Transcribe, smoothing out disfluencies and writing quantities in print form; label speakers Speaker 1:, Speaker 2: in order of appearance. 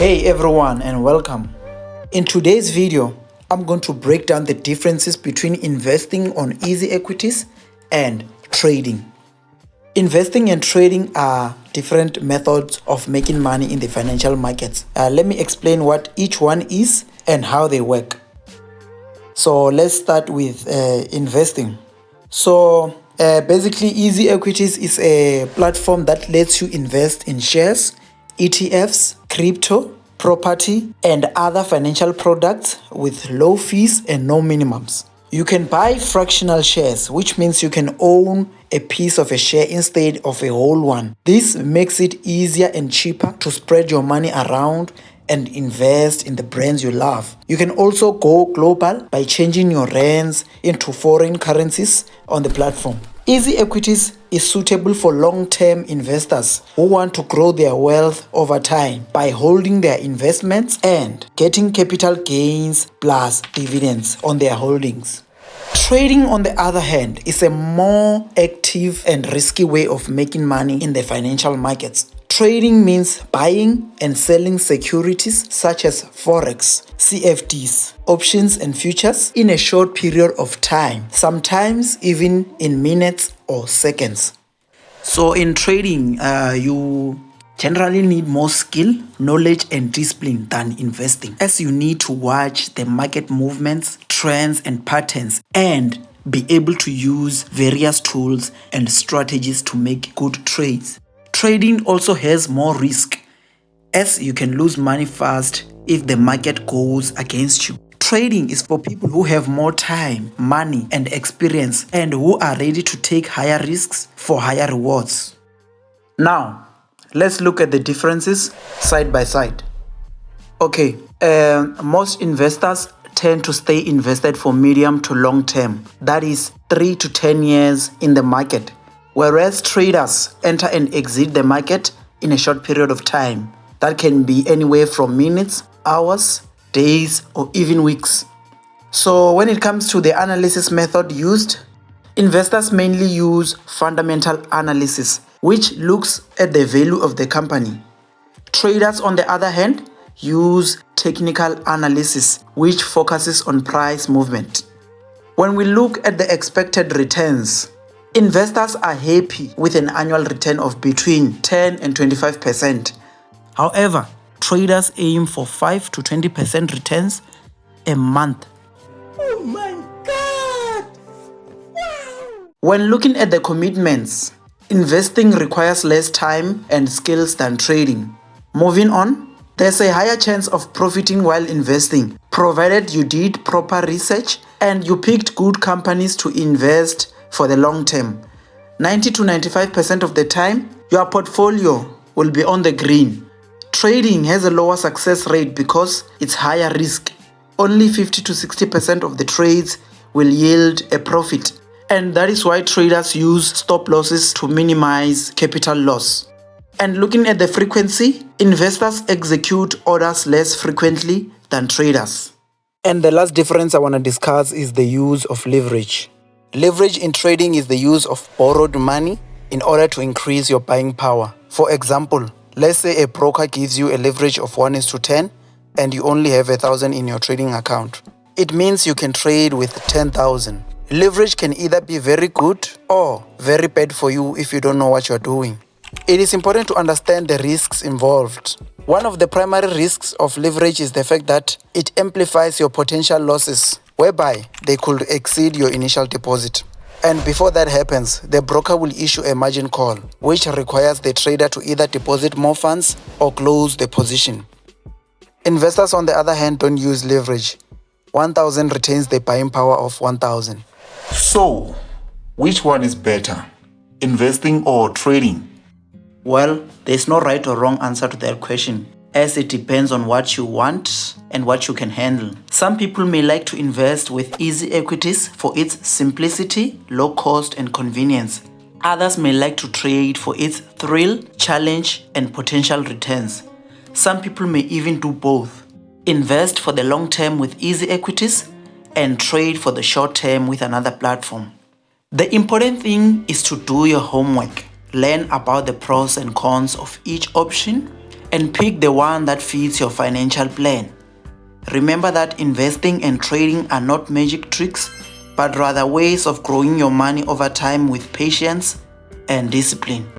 Speaker 1: Hey everyone and welcome. In today's video, I'm going to break down the differences between investing on EasyEquities and trading. Investing and trading are different methods of making money in the financial markets. Let me explain what each one is and how they work. So let's start with investing. Basically, EasyEquities is a platform that lets you invest in shares, ETFs, crypto, property, and other financial products with low fees and no minimums. You can buy fractional shares, which means you can own a piece of a share instead of a whole one. This makes it easier and cheaper to spread your money around and invest in the brands you love. You can also go global by changing your rands into foreign currencies on the platform. EasyEquities is suitable for long-term investors who want to grow their wealth over time by holding their investments and getting capital gains plus dividends on their holdings. Trading, on the other hand, is a more active and risky way of making money in the financial markets. Trading means buying and selling securities such as Forex, CFDs, options and futures in a short period of time, sometimes even in minutes or seconds. So in trading, you generally need more skill, knowledge and discipline than investing, as you need to watch the market movements, trends and patterns and be able to use various tools and strategies to make good trades. Trading also has more risk, as you can lose money fast if the market goes against you. Trading is for people who have more time, money, and experience and who are ready to take higher risks for higher rewards. Now, let's look at the differences side by side. Okay, most investors tend to stay invested for medium to long term, that is 3 to 10 years in the market, whereas traders enter and exit the market in a short period of time. That can be anywhere from minutes, hours, days, or even weeks. So when it comes to the analysis method used, investors mainly use fundamental analysis, which looks at the value of the company. Traders, on the other hand, use technical analysis, which focuses on price movement. When we look at the expected returns, investors are happy with an annual return of between 10 and 25%. However, traders aim for 5 to 20% returns a month.
Speaker 2: Oh my God! Wow!
Speaker 1: When looking at the commitments, investing requires less time and skills than trading. Moving on, there's a higher chance of profiting while investing, provided you did proper research and you picked good companies to invest for the long term. 90 to 95% of the time, your portfolio will be on the green. Trading has a lower success rate because it's higher risk. Only 50 to 60% of the trades will yield a profit, and that is why traders use stop losses to minimize capital loss. And looking at the frequency, investors execute orders less frequently than traders. And the last difference I want to discuss is the use of leverage. Leverage in trading is the use of borrowed money in order to increase your buying power. For example, let's say a broker gives you a leverage of 1:10 and you only have 1,000 in your trading account. It means you can trade with 10,000. Leverage can either be very good or very bad for you if you don't know what you're doing. It is important to understand the risks involved. One of the primary risks of leverage is the fact that it amplifies your potential losses, whereby they could exceed your initial deposit. And before that happens, the broker will issue a margin call, which requires the trader to either deposit more funds or close the position. Investors, on the other hand, don't use leverage. 1,000 retains the buying power of 1,000.
Speaker 3: So, which one is better, investing or trading?
Speaker 1: Well, there's no right or wrong answer to that question, as it depends on what you want and what you can handle. Some people may like to invest with EasyEquities for its simplicity, low cost and convenience. Others may like to trade for its thrill, challenge and potential returns. Some people may even do both. Invest for the long term with EasyEquities and trade for the short term with another platform. The important thing is to do your homework, learn about the pros and cons of each option and pick the one that fits your financial plan. Remember that investing and trading are not magic tricks, but rather ways of growing your money over time with patience and discipline.